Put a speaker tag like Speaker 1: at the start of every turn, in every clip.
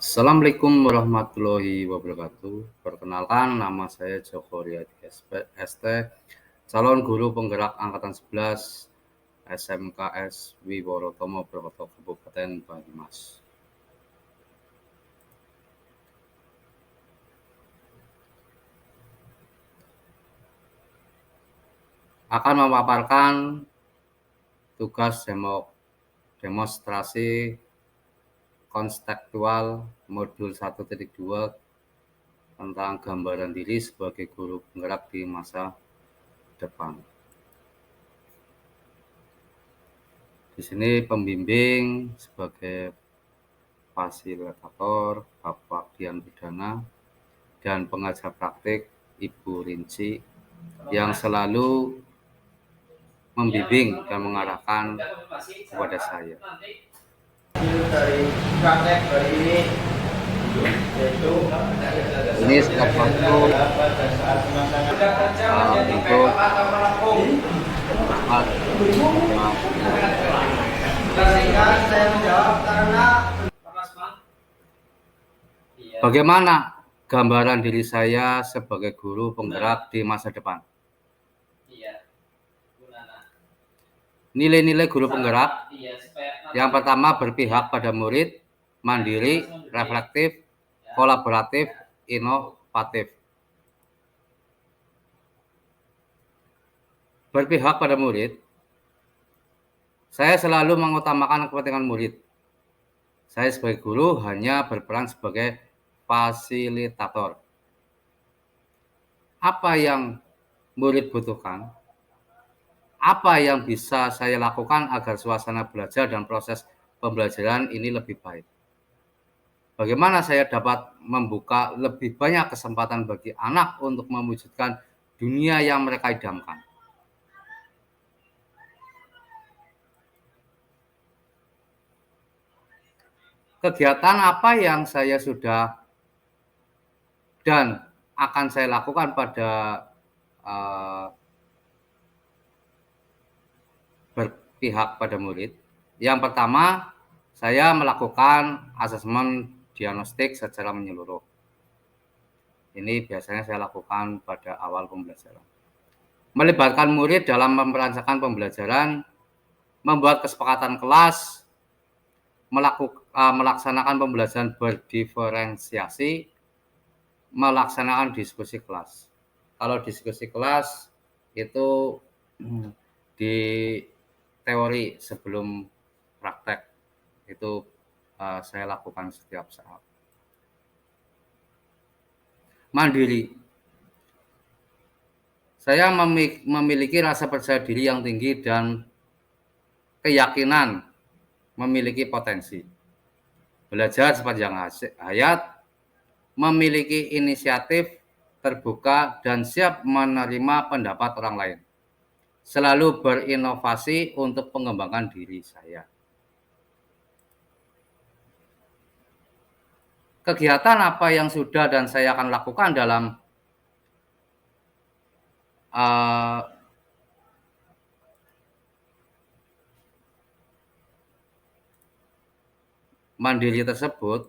Speaker 1: Assalamualaikum warahmatullahi wabarakatuh. Perkenalkan, nama saya Joko Riyadi ST, calon guru penggerak Angkatan 11 SMKS Wiworotomo Broto Kabupaten Banyumas. Akan memaparkan tugas demonstrasi konstekstual modul 1.2 tentang gambaran diri sebagai guru penggerak di masa depan. Di sini pembimbing sebagai fasilitator Bapak Dian Pidana dan pengajar praktik Ibu Rinci yang selalu membimbing dan mengarahkan kepada saya.
Speaker 2: Dari praktek hari ini yaitu
Speaker 1: Ini setiap waktu untuk
Speaker 2: saya menjawab karena
Speaker 1: bagaimana gambaran diri saya sebagai guru penggerak di masa depan. Nilai-nilai guru penggerak yang pertama berpihak pada murid, mandiri, reflektif, kolaboratif, inovatif. Berpihak pada murid, saya selalu mengutamakan kepentingan murid. Saya sebagai guru hanya berperan sebagai fasilitator. Apa yang murid butuhkan? Apa yang bisa saya lakukan agar suasana belajar dan proses pembelajaran ini lebih baik? Bagaimana saya dapat membuka lebih banyak kesempatan bagi anak untuk mewujudkan dunia yang mereka idamkan? Kegiatan apa yang saya sudah dan akan saya lakukan pada berpihak pada murid? Yang pertama, saya melakukan asesmen diagnostik secara menyeluruh. Ini biasanya saya lakukan pada awal pembelajaran. Melibatkan murid dalam merancangkan pembelajaran, membuat kesepakatan kelas, melaksanakan pembelajaran berdiferensiasi, melaksanakan diskusi kelas. Kalau diskusi kelas itu di teori sebelum praktek itu saya lakukan setiap saat. Mandiri. Saya memiliki rasa percaya diri yang tinggi dan keyakinan memiliki potensi. Belajar sepanjang hayat, memiliki inisiatif, terbuka, dan siap menerima pendapat orang lain. Selalu berinovasi untuk pengembangan diri saya. Kegiatan apa yang sudah dan saya akan lakukan dalam mandiri tersebut,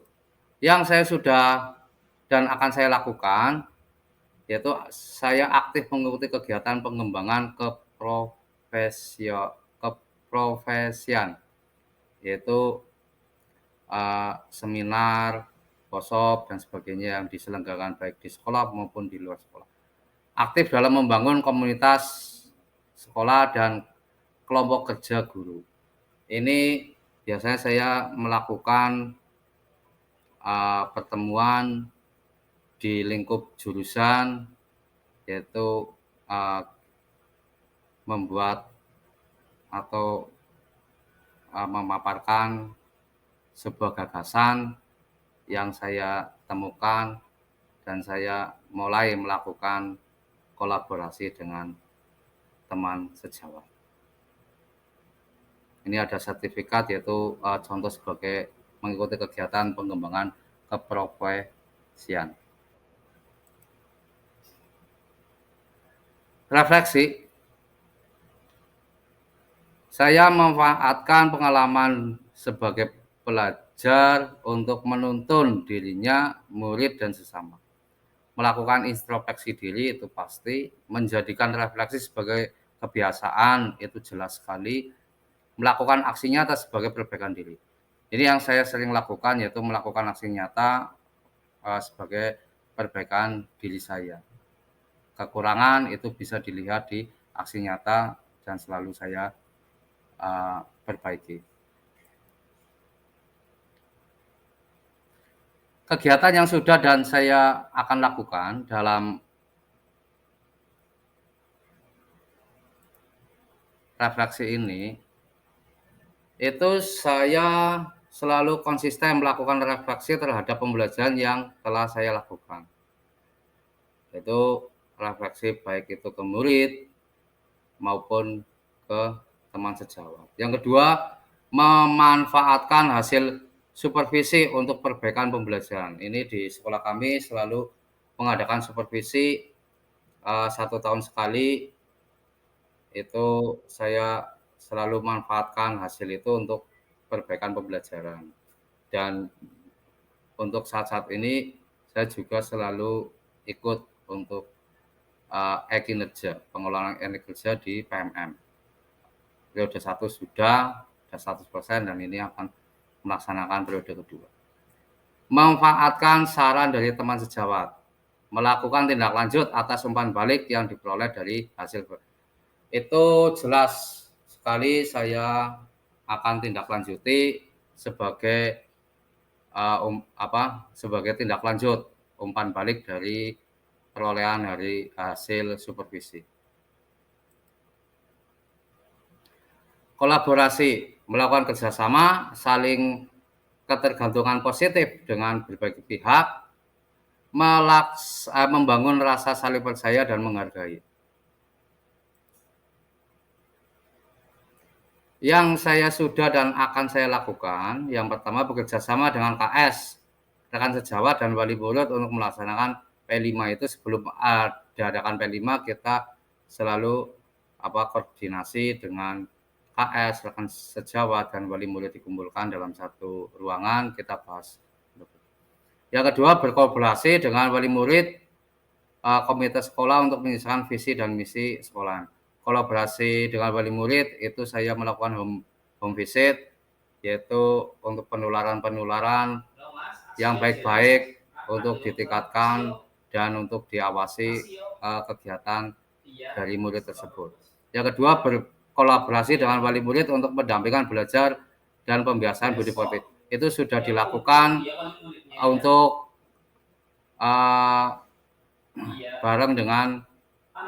Speaker 1: yang saya sudah dan akan saya lakukan, yaitu saya aktif mengikuti kegiatan pengembangan keprofesian, yaitu seminar, workshop, dan sebagainya yang diselenggarakan baik di sekolah maupun di luar sekolah. Aktif dalam membangun komunitas sekolah dan kelompok kerja guru. Ini biasanya saya melakukan pertemuan di lingkup jurusan, yaitu membuat atau memaparkan sebuah gagasan yang saya temukan dan saya mulai melakukan kolaborasi dengan teman sejawat. Ini ada sertifikat, yaitu contoh sebagai mengikuti kegiatan pengembangan keprofesian. Refleksi. Saya memanfaatkan pengalaman sebagai pelajar belajar untuk menuntun dirinya, murid, dan sesama. Melakukan introspeksi diri itu pasti, menjadikan refleksi sebagai kebiasaan itu jelas sekali, melakukan aksi nyata sebagai perbaikan diri. Jadi yang saya sering lakukan yaitu melakukan aksi nyata sebagai perbaikan diri saya. Kekurangan itu bisa dilihat di aksi nyata dan selalu saya perbaiki. Kegiatan yang sudah dan saya akan lakukan dalam refleksi ini, itu saya selalu konsisten melakukan refleksi terhadap pembelajaran yang telah saya lakukan. Itu refleksi baik itu ke murid maupun ke teman sejawat. Yang kedua, memanfaatkan hasil supervisi untuk perbaikan pembelajaran. Ini di sekolah kami selalu mengadakan supervisi 1 tahun sekali. Itu saya selalu manfaatkan hasil itu untuk perbaikan pembelajaran. Dan untuk saat-saat ini saya juga selalu ikut untuk e-kinerja, pengelolaan e-kinerja di PMM. Periode 1 sudah 100% dan ini akan melaksanakan periode kedua. Memanfaatkan saran dari teman sejawat, melakukan tindak lanjut atas umpan balik yang diperoleh dari hasil. Itu jelas sekali saya akan tindak lanjuti sebagai sebagai tindak lanjut umpan balik dari perolehan dari hasil supervisi. Kolaborasi, melakukan kerjasama, saling ketergantungan positif dengan berbagai pihak, membangun rasa saling percaya dan menghargai. Yang saya sudah dan akan saya lakukan, yang pertama bekerja sama dengan KS, rekan sejawat dan wali murid untuk melaksanakan P5 itu sebelum diadakan P5 kita selalu koordinasi dengan KS, rekan sejawat dan wali murid dikumpulkan dalam satu ruangan, kita bahas. Yang kedua, berkolaborasi dengan wali murid, komite sekolah untuk menyelesaikan visi dan misi sekolah. Kolaborasi dengan wali murid itu saya melakukan home visit, yaitu untuk penularan yang baik-baik untuk ditingkatkan dan untuk diawasi kegiatan dari murid tersebut. Yang kedua, berkolaborasi dengan wali murid untuk pendampingan belajar dan pembiasaan budi pekerti. Itu sudah dilakukan untuk bareng dengan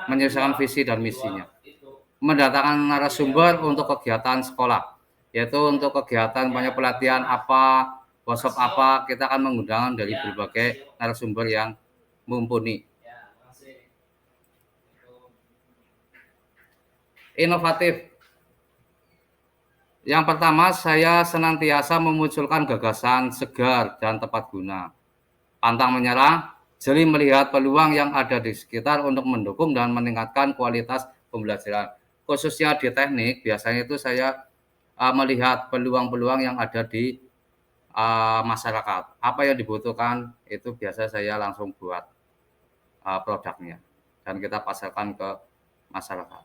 Speaker 1: menyelesaikan visi dan misinya. Mendatangkan narasumber untuk kegiatan sekolah, yaitu untuk kegiatan banyak pelatihan apa, workshop apa, kita akan mengundang dari berbagai narasumber yang mumpuni. Inovatif. Yang pertama, saya senantiasa memunculkan gagasan segar dan tepat guna. Pantang menyerah, jeli melihat peluang yang ada di sekitar untuk mendukung dan meningkatkan kualitas pembelajaran. Khususnya di teknik, biasanya itu saya melihat peluang-peluang yang ada di masyarakat. Apa yang dibutuhkan, itu biasa saya langsung buat produknya. Dan kita pasarkan ke masyarakat.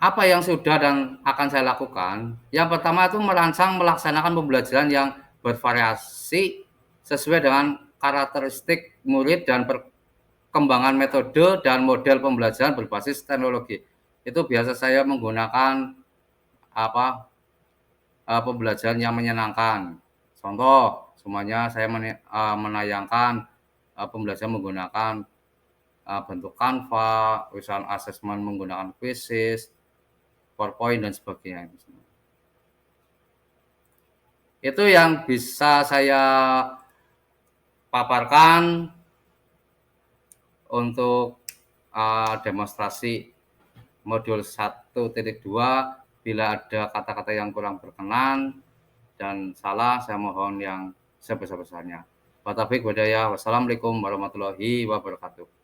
Speaker 1: Apa yang sudah dan akan saya lakukan? Yang pertama itu melaksanakan pembelajaran yang bervariasi sesuai dengan karakteristik murid dan perkembangan metode dan model pembelajaran berbasis teknologi. Itu biasa saya menggunakan pembelajaran yang menyenangkan. Contoh, semuanya saya menayangkan pembelajaran menggunakan bentuk Canva, usaha asesmen menggunakan quizzes, PowerPoint dan sebagainya. Itu yang bisa saya paparkan untuk demonstrasi modul 1.2. Bila ada kata-kata yang kurang berkenan dan salah, saya mohon yang sebesar-besarnya. Wassalamualaikum warahmatullahi wabarakatuh.